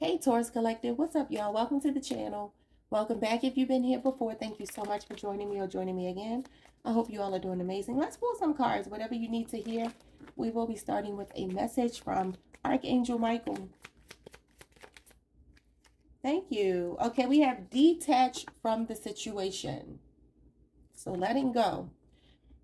Hey Taurus Collective, what's up, y'all? Welcome to the channel. Welcome back if you've been here before. Thank you so much for joining me or joining me again. I hope you all are doing amazing. Let's pull some cards, whatever you need to hear. We will be starting with a message from Archangel Michael. Thank you. Okay, we have detached from the situation. So letting go.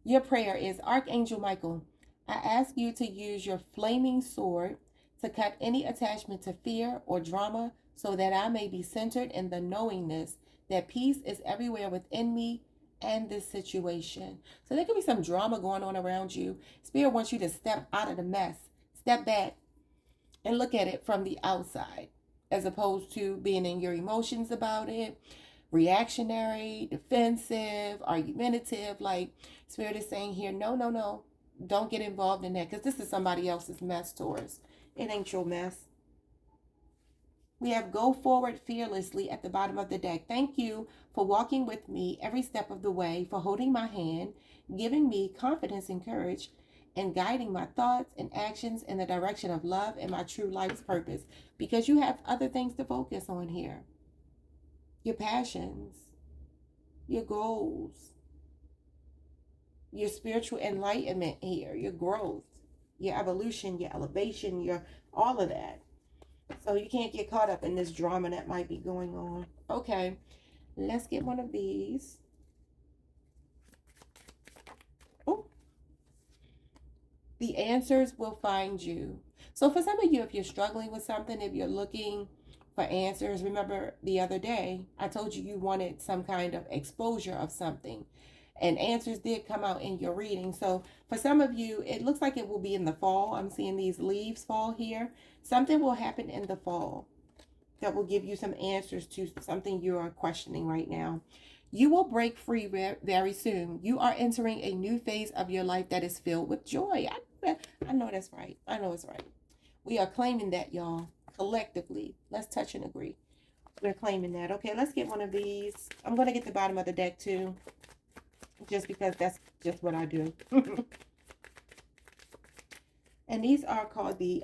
Your prayer is Archangel Michael, I ask you to use your flaming sword to cut any attachment to fear or drama so that I may be centered in the knowingness that peace is everywhere within me and this situation. So there could be some drama going on around you. Spirit wants you to step out of the mess, step back, and look at it from the outside as opposed to being in your emotions about it, reactionary, defensive, argumentative. Like Spirit is saying here, no, no, no, don't get involved in that because this is somebody else's mess, Taurus. It ain't your mess. We have go forward fearlessly at the bottom of the deck. Thank you for walking with me every step of the way, for holding my hand, giving me confidence and courage, and guiding my thoughts and actions in the direction of love and my true life's purpose. Because you have other things to focus on here, your passions, your goals, your spiritual enlightenment here, your growth, your evolution, your elevation, your all of that. So you can't get caught up in this drama that might be going on. Okay, let's get one of these. Oh, the answers will find you. So for some of you, if you're struggling with something, if you're looking for answers, remember the other day I told you you wanted some kind of exposure of something. And answers did come out in your reading. So for some of you, it looks like it will be in the fall. I'm seeing these leaves fall here. Something will happen in the fall that will give you some answers to something you are questioning right now. You will break free very soon. You are entering a new phase of your life that is filled with joy. I know that's right. I know it's right. We are claiming that, y'all, collectively. Let's touch and agree. We're claiming that. Okay, let's get one of these. I'm going to get the bottom of the deck too, just because that's just what I do. And these are called the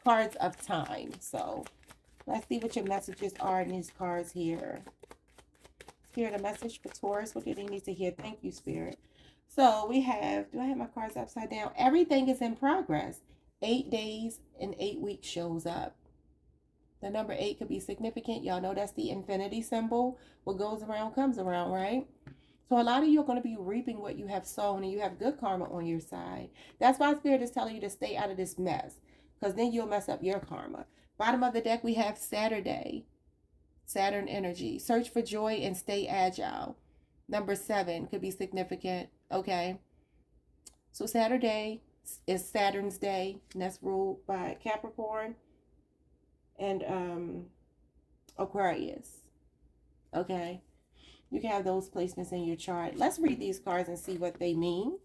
cards of time. So let's see what your messages are in these cards here. Spirit, a message for Taurus. What do they need to hear? Thank you, Spirit. So we have, do I have my cards upside down? Everything is in progress. 8 days and 8 weeks shows up. The number 8 could be significant. Y'all know that's the infinity symbol. What goes around comes around, right? So a lot of you are going to be reaping what you have sown, and you have good karma on your side. That's why Spirit is telling you to stay out of this mess, because then you'll mess up your karma. Bottom of the deck, we have Saturday. Saturn energy. Search for joy and stay agile. Number 7 could be significant. Okay. So Saturday is Saturn's day, and that's ruled by Capricorn and Aquarius. Okay. You can have those placements in your chart. Let's read these cards and see what they mean.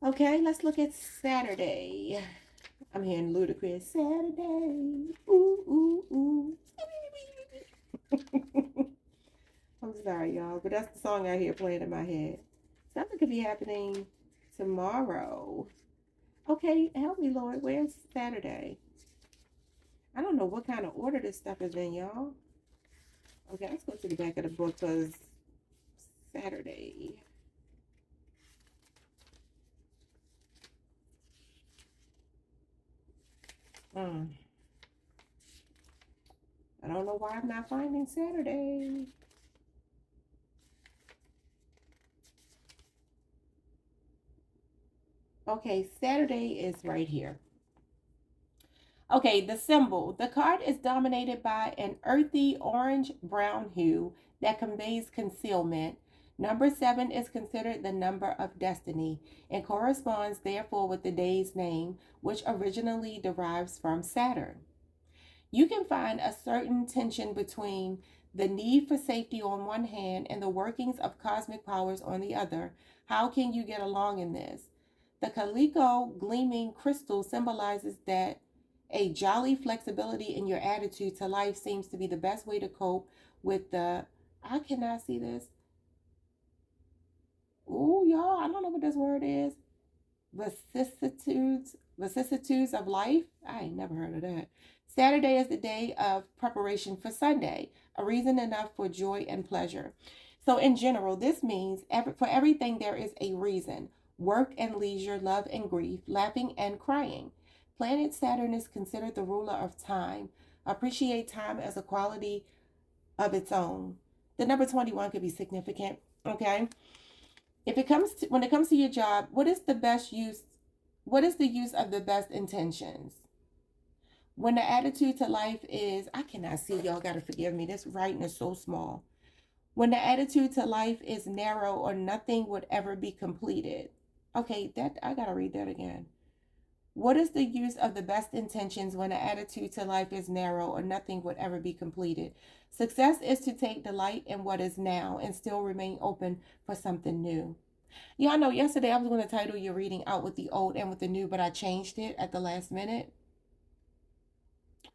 Okay, let's look at Saturday. I'm hearing ludicrous Saturday. Ooh, ooh, ooh. I'm sorry, y'all, but that's the song I hear playing in my head. Something could be happening tomorrow. Okay, help me, Lord. Where's Saturday? I don't know what kind of order this stuff is in, y'all. Okay, let's go to the back of the book because Saturday. I don't know why I'm not finding Saturday. Okay, Saturday is right here. Okay, the symbol. The card is dominated by an earthy orange-brown hue that conveys concealment. Number 7 is considered the number of destiny and corresponds therefore with the day's name, which originally derives from Saturn. You can find a certain tension between the need for safety on one hand and the workings of cosmic powers on the other. How can you get along in this? The calico gleaming crystal symbolizes that a jolly flexibility in your attitude to life seems to be the best way to cope with the, I cannot see this. Ooh, y'all, I don't know what this word is. Vicissitudes Vicissitudes of life. I ain't never heard of that. Saturday is the day of preparation for Sunday, a reason enough for joy and pleasure. So, in general, this means for everything there is a reason: work and leisure, love and grief, laughing and crying. Planet Saturn is considered the ruler of time. Appreciate time as a quality of its own. The number 21 could be significant, okay? If it comes to, when it comes to your job, what is the use of the best intentions? When the attitude to life is, I cannot see, y'all gotta forgive me, this writing is so small. When the attitude to life is narrow or nothing would ever be completed. Okay, that I gotta read that again. What is the use of the best intentions when the attitude to life is narrow or nothing would ever be completed? Success is to take delight in what is now and still remain open for something new. Y'all know yesterday I was going to title your reading Out with the Old and with the New, but I changed it at the last minute.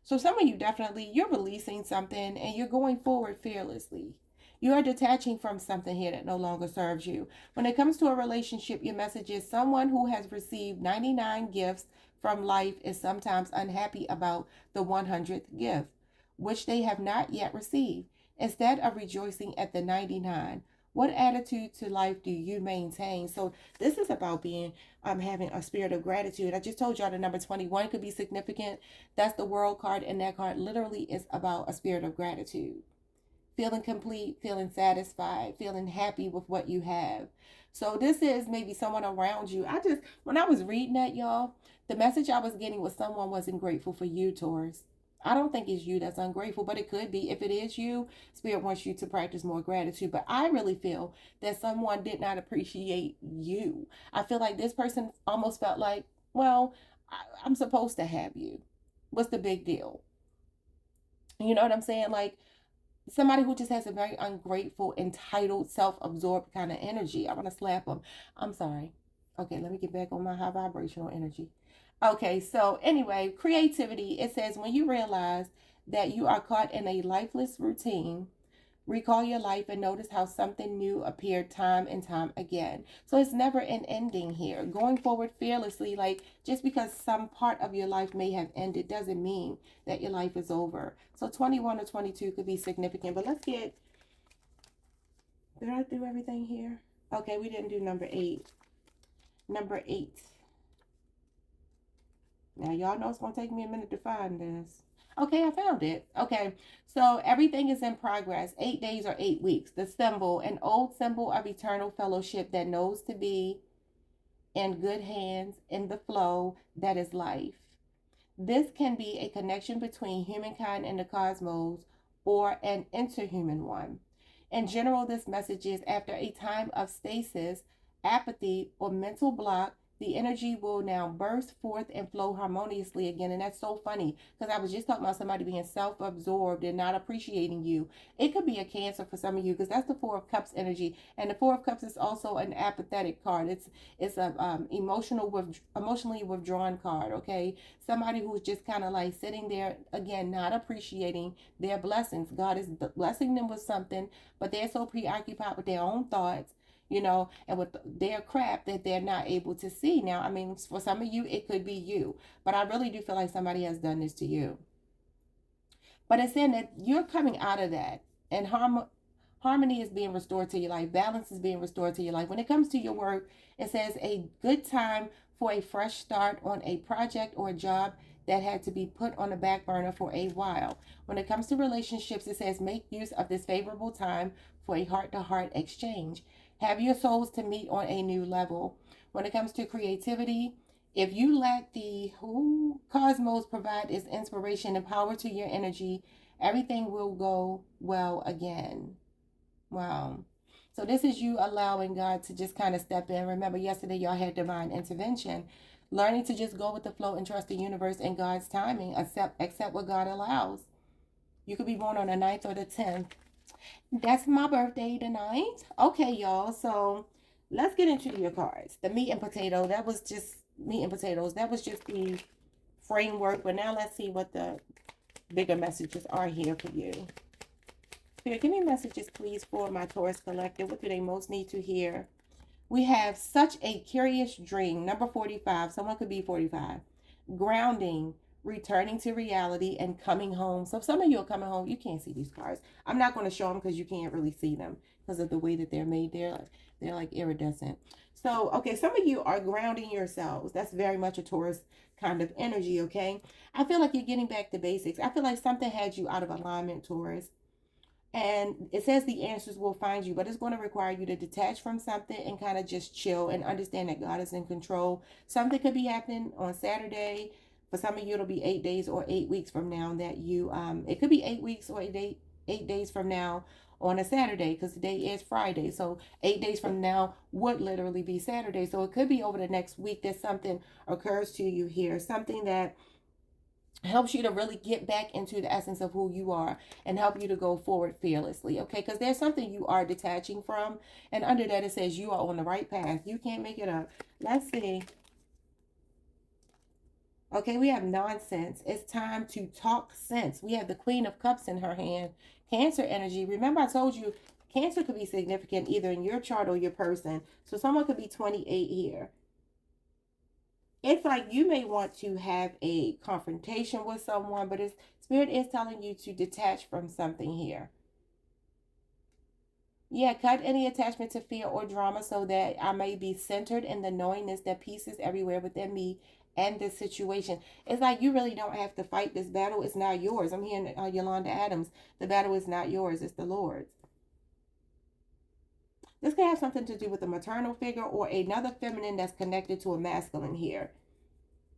So some of you definitely, you're releasing something and you're going forward fearlessly. You are detaching from something here that no longer serves you. When it comes to a relationship, your message is someone who has received 99 gifts from life is sometimes unhappy about the 100th gift, which they have not yet received. Instead of rejoicing at the 99, what attitude to life do you maintain? So this is about being having a spirit of gratitude. I just told y'all the number 21 could be significant. That's the world card, and that card literally is about a spirit of gratitude. Feeling complete, feeling satisfied, feeling happy with what you have. So this is maybe someone around you. When I was reading that, y'all, the message I was getting was someone wasn't grateful for you, Taurus. I don't think it's you that's ungrateful, but it could be. If it is you, Spirit wants you to practice more gratitude. But I really feel that someone did not appreciate you. I feel like this person almost felt like, well, I'm supposed to have you. What's the big deal? You know what I'm saying? Like, somebody who just has a very ungrateful, entitled, self-absorbed kind of energy. I want to slap them. I'm sorry. Okay, let me get back on my high vibrational energy. Okay, so anyway, creativity. It says when you realize that you are caught in a lifeless routine, recall your life and notice how something new appeared time and time again. So it's never an ending here. Going forward fearlessly, like just because some part of your life may have ended doesn't mean that your life is over. So 21 or 22 could be significant, but let's get, did I do everything here? Okay, we didn't do number 8. Number 8. Now, y'all know it's going to take me a minute to find this. Okay, I found it. Okay, so everything is in progress. 8 days or 8 weeks. The symbol, an old symbol of eternal fellowship that knows to be in good hands in the flow that is life. This can be a connection between humankind and the cosmos or an interhuman one. In general, this message is after a time of stasis, apathy, or mental block, the energy will now burst forth and flow harmoniously again. And that's so funny because I was just talking about somebody being self absorbed and not appreciating you. It could be a Cancer for some of you because that's the Four of Cups energy. And the Four of Cups is also an apathetic card. It's a emotionally withdrawn card, okay? Somebody who's just kind of like sitting there, again, not appreciating their blessings. God is blessing them with something, but they're so preoccupied with their own thoughts, and with their crap that they're not able to see. Now, I mean, for some of you, it could be you, but I really do feel like somebody has done this to you. But it's saying that you're coming out of that, and harmony is being restored to your life. Balance is being restored to your life. When it comes to your work, it says a good time for a fresh start on a project or a job that had to be put on the back burner for a while. When it comes to relationships, it says make use of this favorable time for a heart-to-heart exchange. Have your souls to meet on a new level. When it comes to creativity, if you lack the who cosmos provide is inspiration and power to your energy, everything will go well again. Wow. So this is you allowing God to just kind of step in. Remember, yesterday y'all had divine intervention. Learning to just go with the flow and trust the universe and God's timing. Accept what God allows. You could be born on the 9th or the 10th. That's my birthday tonight. Okay, y'all. So let's get into your cards. The meat and potato. That was just meat and potatoes. That was just the framework. But now let's see what the bigger messages are here for you. Spirit, give me messages, please, for my Taurus collective. What do they most need to hear? We have such a curious dream. Number 45. Someone could be 45. grounding, returning to reality, and coming home. So some of you are coming home. You can't see these cards. I'm not going to show them because you can't really see them because of the way that they're made. They're like iridescent. So, okay, some of you are grounding yourselves. That's very much a Taurus kind of energy, okay? I feel like you're getting back to basics. I feel like something had you out of alignment, Taurus. And it says the answers will find you, but it's going to require you to detach from something and kind of just chill and understand that God is in control. Something could be happening on Saturday. For some of you, it'll be 8 days or 8 weeks from now that you, it could be 8 weeks or 8 days from now on a Saturday because today is Friday. So 8 days from now would literally be Saturday. So it could be over the next week that something occurs to you here, something that helps you to really get back into the essence of who you are and help you to go forward fearlessly, okay? Because there's something you are detaching from, and under that it says you are on the right path. You can't make it up. Let's see. Okay, we have nonsense. It's time to talk sense. We have the Queen of Cups in her hand. Cancer energy. Remember I told you Cancer could be significant either in your chart or your person. So someone could be 28 here. It's like you may want to have a confrontation with someone, but Spirit is telling you to detach from something here. Yeah, cut any attachment to fear or drama so that I may be centered in the knowingness that peace is everywhere within me and this situation. It's like you really don't have to fight this battle. It's not yours. I'm hearing Yolanda Adams. The battle is not yours. It's the Lord's. This could have something to do with a maternal figure or another feminine that's connected to a masculine here.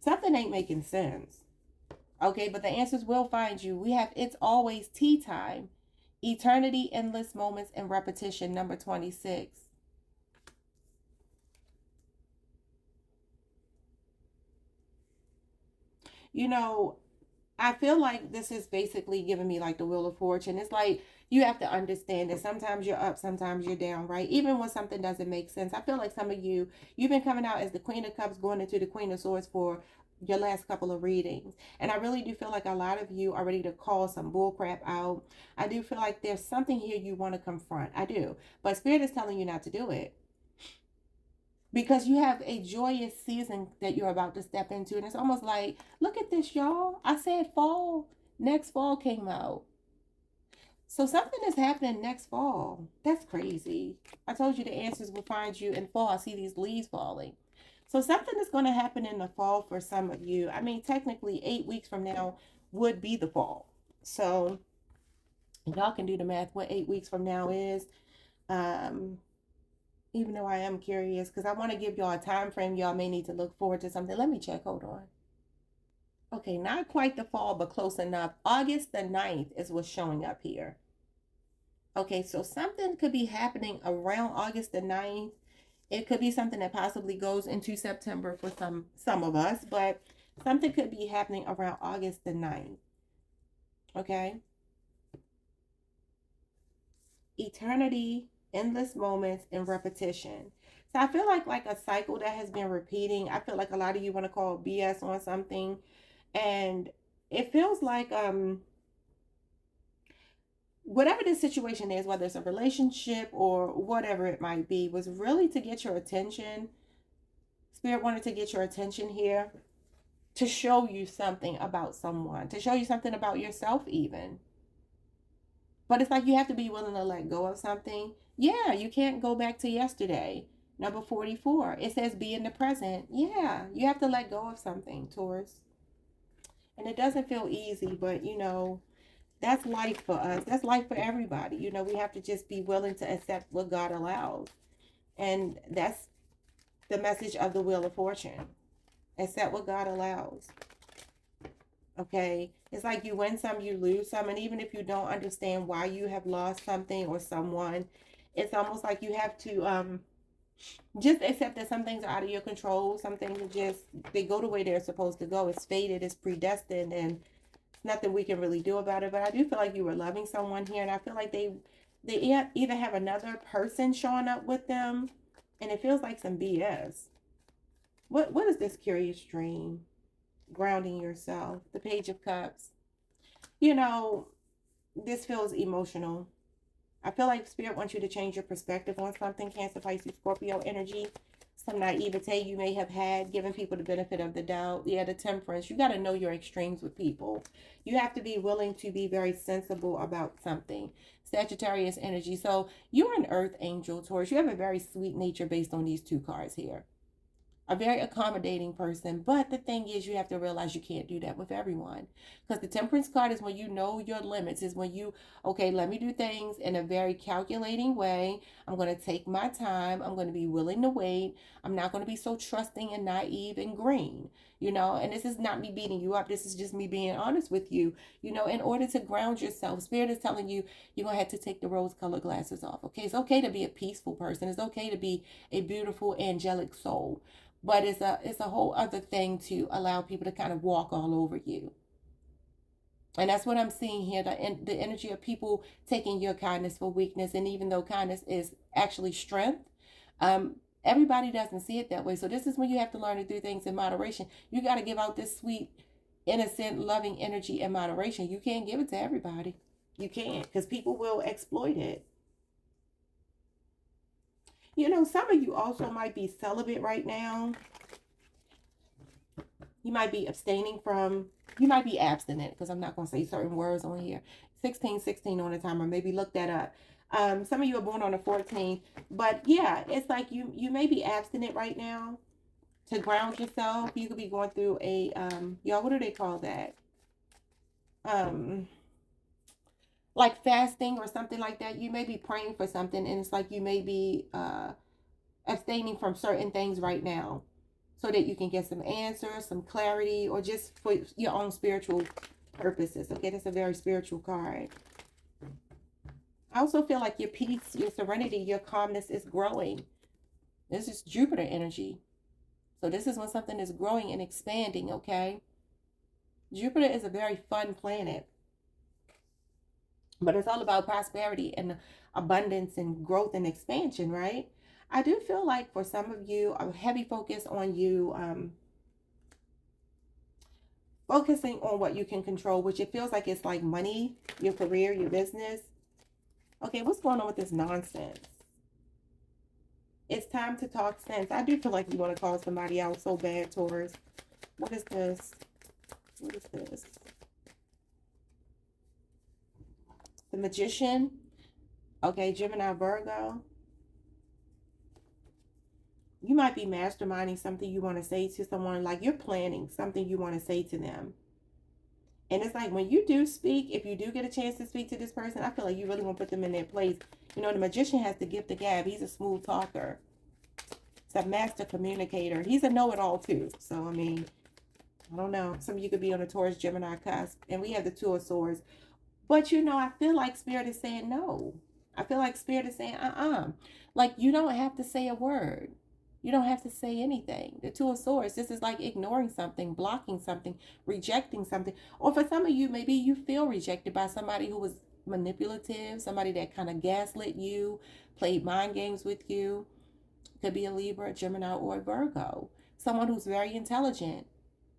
Something ain't making sense. Okay, but the answers will find you. We have It's Always Tea Time, Eternity, Endless Moments, and Repetition, number 26. You know, I feel like this is basically giving me like the Wheel of Fortune. It's like you have to understand that sometimes you're up, sometimes you're down, right? Even when something doesn't make sense. I feel like some of you've been coming out as the Queen of Cups going into the Queen of Swords for your last couple of readings. And I really do feel like a lot of you are ready to call some bullcrap out. I do feel like there's something here you want to confront. I do. But Spirit is telling you not to do it, because you have a joyous season that you're about to step into. And it's almost like, look at this, y'all. I said fall. Next fall came out. So something is happening next fall. That's crazy. I told you the answers will find you in fall. I see these leaves falling. So something is going to happen in the fall for some of you. I mean, technically 8 weeks from now would be the fall. So y'all can do the math what 8 weeks from now is. Um, even though I am curious, because I want to give y'all a time frame. Y'all may need to look forward to something. Let me check. Hold on. Okay, not quite the fall, but close enough. August the 9th is what's showing up here. Okay, so something could be happening around August the 9th. It could be something that possibly goes into September for some of us, but something could be happening around August the 9th. Okay? Eternity, endless moments, and repetition. So I feel like a cycle that has been repeating. I feel like a lot of you want to call BS on something, and it feels like whatever the situation is, whether it's a relationship or whatever it might be, was really to get your attention. Spirit wanted to get your attention here to show you something about someone, to show you something about yourself even. But it's like you have to be willing to let go of something. Yeah, you can't go back to yesterday. Number 44, it says be in the present. Yeah, you have to let go of something, Taurus. And it doesn't feel easy, but that's life for us. That's life for everybody. We have to just be willing to accept what God allows. And that's the message of the Wheel of Fortune. Accept what God allows. Okay? It's like you win some, you lose some. And even if you don't understand why you have lost something or someone, it's almost like you have to just accept that some things are out of your control. Some things are just, they go the way they're supposed to go. It's fated, it's predestined, and nothing we can really do about it. But I do feel like you were loving someone here, and I feel like they either have another person showing up with them, and it feels like some BS. What is this curious dream? Grounding yourself. The Page of Cups. This feels emotional. I feel like Spirit wants you to change your perspective on something. Cancer, Pisces, Scorpio energy. some naivete you may have had, giving people the benefit of the doubt. Yeah, the temperance. You got to know your extremes with people. You have to be willing to be very sensible about something. Sagittarius energy. So you're an earth angel, Taurus. You have a very sweet nature based on these two cards here, a very accommodating person. But the thing is, you have to realize you can't do that with everyone. Because the temperance card is when you know your limits, is when you, okay, let me do things in a very calculating way. I'm going to take my time. I'm going to be willing to wait. I'm not going to be so trusting and naive and green, and this is not me beating you up. This is just me being honest with you, in order to ground yourself. Spirit is telling you, you're going to have to take the rose colored glasses off. Okay. It's okay to be a peaceful person. It's okay to be a beautiful angelic soul, but it's a whole other thing to allow people to kind of walk all over you. And that's what I'm seeing here, the energy of people taking your kindness for weakness. And even though kindness is actually strength, um, everybody doesn't see it that way. So this is when you have to learn to do things in moderation. You got to give out this sweet, innocent, loving energy in moderation. You can't give it to everybody. You can't, because people will exploit it. Some of you also might be celibate right now. You might be abstaining from, you might be abstinent, because I'm not going to say certain words on here. 1616 on the timer. Maybe look that up. Some of you are born on the 14th. But yeah, it's like you may be abstinent right now to ground yourself. You could be going through a, y'all, what do they call that? Um, like fasting or something like that. You may be praying for something, and it's like you may be abstaining from certain things right now, so that you can get some answers, some clarity, or just for your own spiritual purposes. Okay, that's a very spiritual card. I also feel like your peace, your serenity, your calmness is growing. This is Jupiter energy. So this is when something is growing and expanding, okay? Jupiter is a very fun planet, but it's all about prosperity and abundance and growth and expansion, right? I do feel like for some of you, a heavy focus on you focusing on what you can control, which it feels like it's like money, your career, your business. Okay, what's going on with this nonsense? It's time to talk sense. I do feel like you want to call somebody out so bad, Taurus. What is this? What is this? The Magician. Okay, Gemini, Virgo. You might be masterminding something you want to say to someone, like you're planning something you want to say to them. And it's like when you do speak, if you do get a chance to speak to this person, I feel like you really want to put them in their place. The magician has the gift of gab. He's a smooth talker. He's a master communicator. He's a know-it-all too. So, I mean, I don't know. Some of you could be on a Taurus Gemini cusp. And we have the Two of Swords. But, I feel like Spirit is saying no. I feel like Spirit is saying, Like, you don't have to say a word. You don't have to say anything. The Two of Swords, this is like ignoring something, blocking something, rejecting something. Or for some of you, maybe you feel rejected by somebody who was manipulative, somebody that kind of gaslit you, played mind games with you. Could be a Libra, Gemini, or a Virgo. Someone who's very intelligent,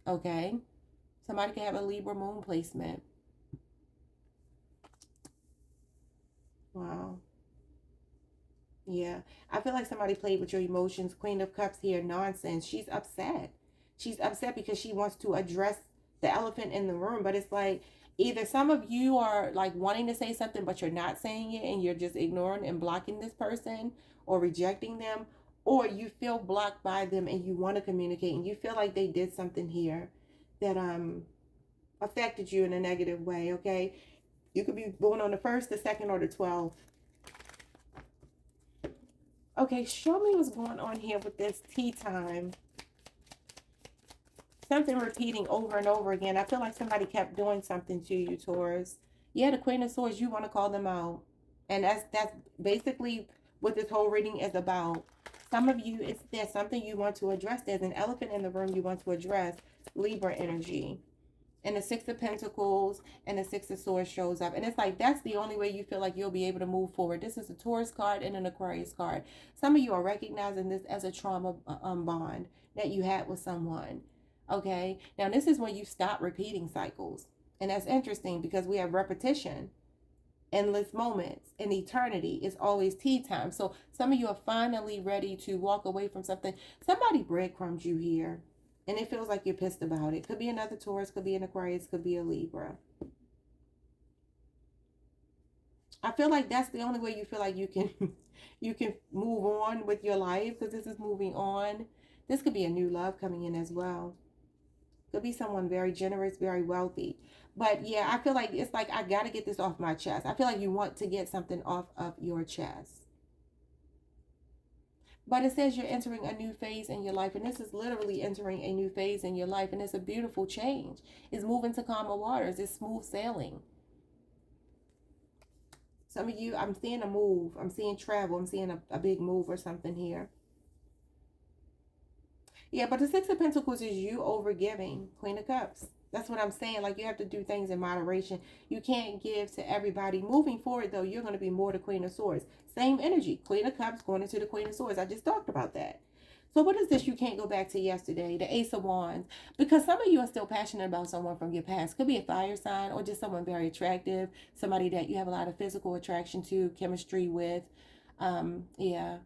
okay? Somebody could have a Libra moon placement. Wow. Yeah, I feel like somebody played with your emotions. Queen of Cups here, nonsense. She's upset. She's upset because she wants to address the elephant in the room. But it's like either some of you are like wanting to say something, but you're not saying it and you're just ignoring and blocking this person or rejecting them, or you feel blocked by them and you want to communicate and you feel like they did something here that affected you in a negative way, okay? You could be born on the 1st, the 2nd, or the 12th. Okay, show me what's going on here with this tea time. Something repeating over and over again. I feel like somebody kept doing something to you, Taurus. Yeah, the Queen of Swords, you want to call them out. And that's basically what this whole reading is about. Some of you, there's something you want to address. There's an elephant in the room you want to address. Libra energy. And the Six of Pentacles and the Six of Swords shows up. And it's like, that's the only way you feel like you'll be able to move forward. This is a Taurus card and an Aquarius card. Some of you are recognizing this as a trauma bond that you had with someone. Okay. Now, this is when you stop repeating cycles. And that's interesting because we have repetition. endless moments, and eternity is always tea time. So some of you are finally ready to walk away from something. Somebody breadcrumbs you here, and it feels like you're pissed about it. Could be another Taurus, could be an Aquarius, could be a Libra. I feel like that's the only way you feel like you can you can move on with your life, because this is moving on. This could be a new love coming in as well. Could be someone very generous, very wealthy. But yeah, I feel like it's like I got to get this off my chest. I feel like you want to get something off of your chest. But it says you're entering a new phase in your life, and this is literally entering a new phase in your life, and it's a beautiful change. It's moving to calmer waters. It's smooth sailing. Some of you, I'm seeing a move. I'm seeing travel. I'm seeing a big move or something here. Yeah, but the Six of Pentacles is you over giving. Queen of Cups. That's what I'm saying. Like, you have to do things in moderation. You can't give to everybody. Moving forward, though, you're going to be more the Queen of Swords. Same energy. Queen of Cups going into the Queen of Swords. I just talked about that. So what is this you can't go back to yesterday? The Ace of Wands. Because some of you are still passionate about someone from your past. Could be a fire sign or just someone very attractive. Somebody that you have a lot of physical attraction to, chemistry with. Yeah.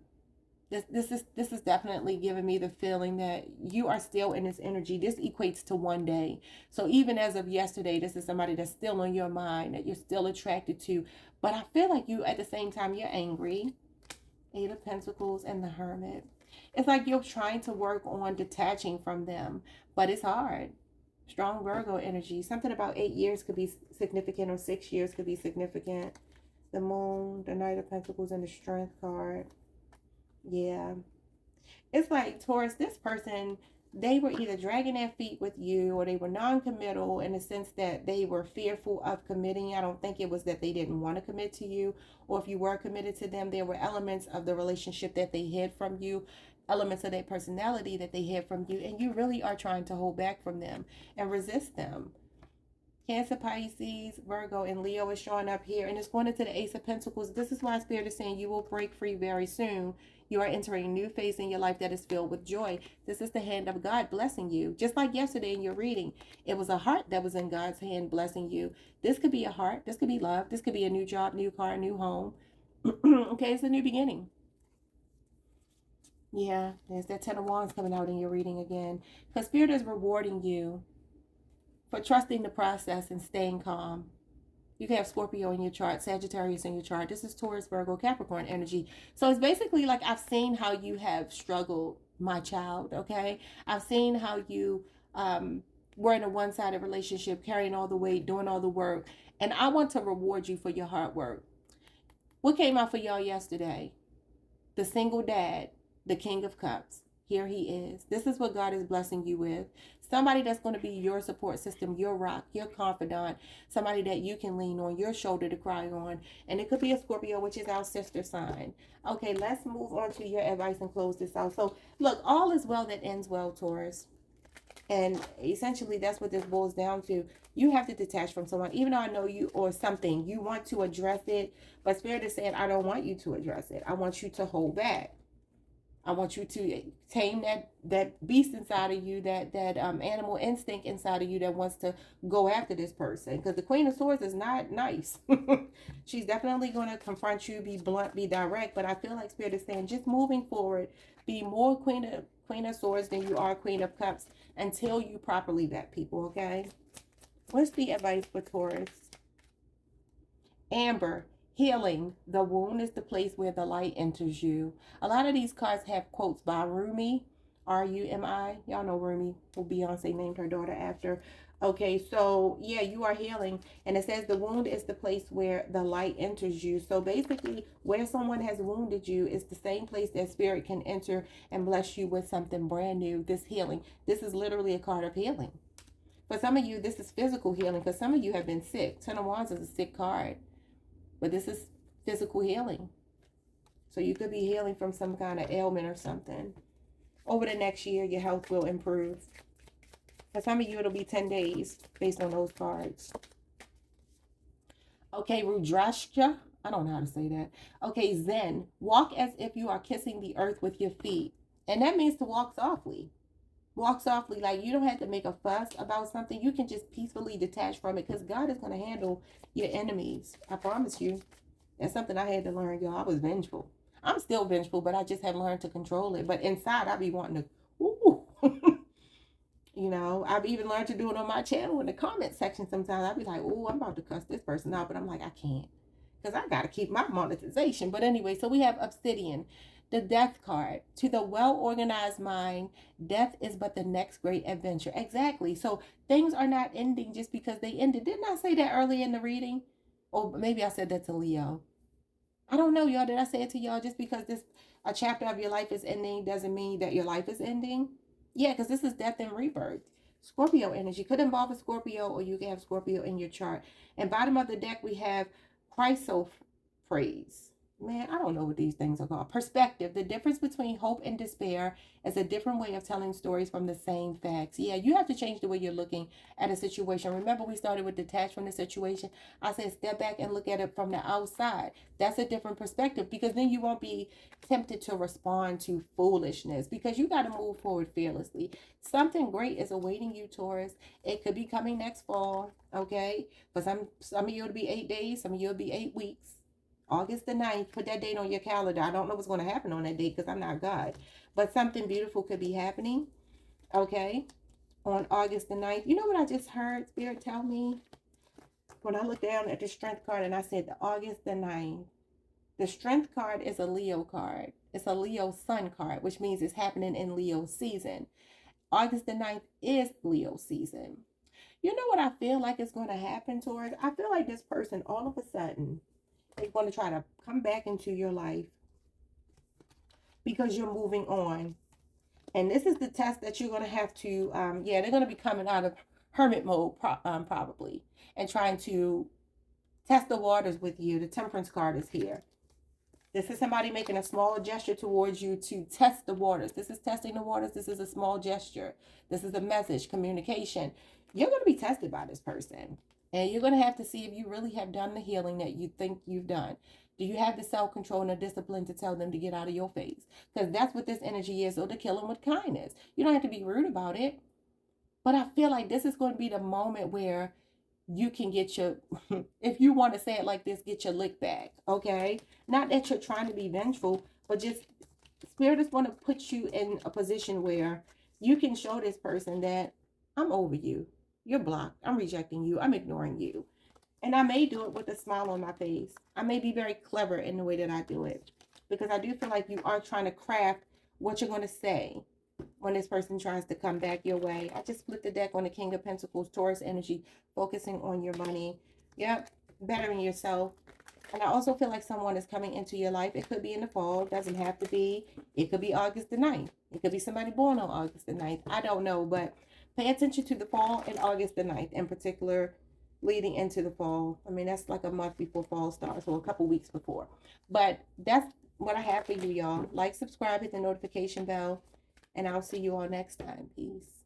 This is definitely giving me the feeling that you are still in this energy. This equates to one day. So even as of yesterday, this is somebody that's still on your mind, that you're still attracted to. But I feel like you, at the same time, you're angry. Eight of Pentacles and the Hermit. It's like you're trying to work on detaching from them, but it's hard. Strong Virgo energy. Something about 8 years could be significant, or 6 years could be significant. The Moon, the Knight of Pentacles, and the Strength card. Yeah. It's like, Taurus, this person, they were either dragging their feet with you, or they were non-committal in the sense that they were fearful of committing. I don't think it was that they didn't want to commit to you, or if you were committed to them, there were elements of the relationship that they hid from you, elements of their personality that they hid from you, and you really are trying to hold back from them and resist them. Cancer, Pisces, Virgo, and Leo is showing up here, and it's going into the Ace of Pentacles. This is why Spirit is saying you will break free very soon. You are entering a new phase in your life that is filled with joy. This is the hand of God blessing you. Just like yesterday in your reading, it was a heart that was in God's hand blessing you. This could be a heart. This could be love. This could be a new job, new car, new home. Okay, it's a new beginning. Yeah, there's that Ten of Wands coming out in your reading again. Because Spirit is rewarding you for trusting the process and staying calm. You can have Scorpio in your chart, Sagittarius in your chart. This is Taurus, Virgo, Capricorn energy. So it's basically like, I've seen how you have struggled, my child, okay? I've seen how you were in a one-sided relationship, carrying all the weight, doing all the work. And I want to reward you for your hard work. What came out for y'all yesterday? The single dad, the King of Cups. Here he is. This is what God is blessing you with. Somebody that's going to be your support system, your rock, your confidant, somebody that you can lean on, your shoulder to cry on. And it could be a Scorpio, which is our sister sign. Okay, let's move on to your advice and close this out. So, look, all is well that ends well, Taurus. And essentially, that's what this boils down to. You have to detach from someone, even though I know you, or something. You want to address it, but Spirit is saying, I don't want you to address it. I want you to hold back. I want you to tame that beast inside of you, that animal instinct inside of you that wants to go after this person. Because the Queen of Swords is not nice. She's definitely going to confront you, be blunt, be direct. But I feel like Spirit is saying, just moving forward, be more Queen of Swords than you are Queen of Cups, until you properly vet people, okay? What's the advice for Taurus? Amber. Healing. The wound is the place where the light enters you. A lot of these cards have quotes by Rumi, R-U-M-I. Y'all know Rumi, who Beyonce named her daughter after. Okay, so yeah, you are healing. And it says the wound is the place where the light enters you. So basically, where someone has wounded you is the same place that Spirit can enter and bless you with something brand new. This healing. This is literally a card of healing. For some of you, this is physical healing, because some of you have been sick. Ten of Wands is a sick card. But this is physical healing. So you could be healing from some kind of ailment or something. Over the next year, your health will improve. For some of you, it'll be 10 days based on those cards. Okay, Rudrashka. I don't know how to say that. Okay, Zen. Walk as if you are kissing the earth with your feet. And that means to walk softly. Walk softly. Like, you don't have to make a fuss about something. You can just peacefully detach from it because God is going to handle your enemies. I promise you. That's something I had to learn, y'all. I was vengeful. I'm still vengeful, but I just have learned to control it. But inside, I be wanting to, ooh. You know, I've even learned to do it on my channel in the comment section sometimes. I'd be like, oh, I'm about to cuss this person out, but I'm like, I can't. Because I got to keep my monetization. But anyway, so we have Obsidian, the death card. To the well-organized mind, death is but the next great adventure. Exactly. So things are not ending just because they ended. Didn't I say that early in the reading? Or maybe I said that to Leo. I don't know, y'all. Did I say it to y'all? Just because this a chapter of your life is ending doesn't mean that your life is ending. Yeah, because this is death and rebirth. Scorpio energy could involve a Scorpio, or you can have Scorpio in your chart. And bottom of the deck, we have chrysoprase. Man, I don't know what these things are called. Perspective. The difference between hope and despair is a different way of telling stories from the same facts. Yeah, you have to change the way you're looking at a situation. Remember, we started with detach from the situation. I said step back and look at it from the outside. That's a different perspective, because then you won't be tempted to respond to foolishness, because you got to move forward fearlessly. Something great is awaiting you, Taurus. It could be coming next fall, okay? For some of you it'll be 8 days, some of you it'll be 8 weeks. August the 9th, put that date on your calendar. I don't know what's going to happen on that date because I'm not God. But something beautiful could be happening, okay? On August the 9th. You know what I just heard Spirit tell me? When I looked down at the strength card and I said the August the 9th, the strength card is a Leo card. It's a Leo sun card, which means it's happening in Leo season. August the 9th is Leo season. You know what I feel like is going to happen, Taurus? I feel like this person, all of a sudden, they're going to try to come back into your life because you're moving on. And this is the test that you're going to have to, yeah, they're going to be coming out of hermit mode probably, and trying to test the waters with you. The temperance card is here. This is somebody making a small gesture towards you to test the waters. This is testing the waters. This is a small gesture. This is a message, communication. You're going to be tested by this person. And you're going to have to see if you really have done the healing that you think you've done. Do you have the self-control and the discipline to tell them to get out of your face? Because that's what this energy is, or to kill them with kindness. You don't have to be rude about it. But I feel like this is going to be the moment where you can get your, if you want to say it like this, get your lick back, okay? Not that you're trying to be vengeful, but just Spirit is going to put you in a position where you can show this person that I'm over you. You're blocked. I'm rejecting you. I'm ignoring you. And I may do it with a smile on my face. I may be very clever in the way that I do it, because I do feel like you are trying to craft what you're going to say when this person tries to come back your way. I just flipped the deck on the King of Pentacles, Taurus energy, focusing on your money. Yep, bettering yourself. And I also feel like someone is coming into your life. It could be in the fall. It doesn't have to be. It could be August the 9th. It could be somebody born on August the 9th. I don't know, but pay attention to the fall and August the 9th in particular, leading into the fall. I mean, that's like a month before fall starts, or a couple weeks before. But that's what I have for you, y'all. Like, subscribe, hit the notification bell, and I'll see you all next time. Peace.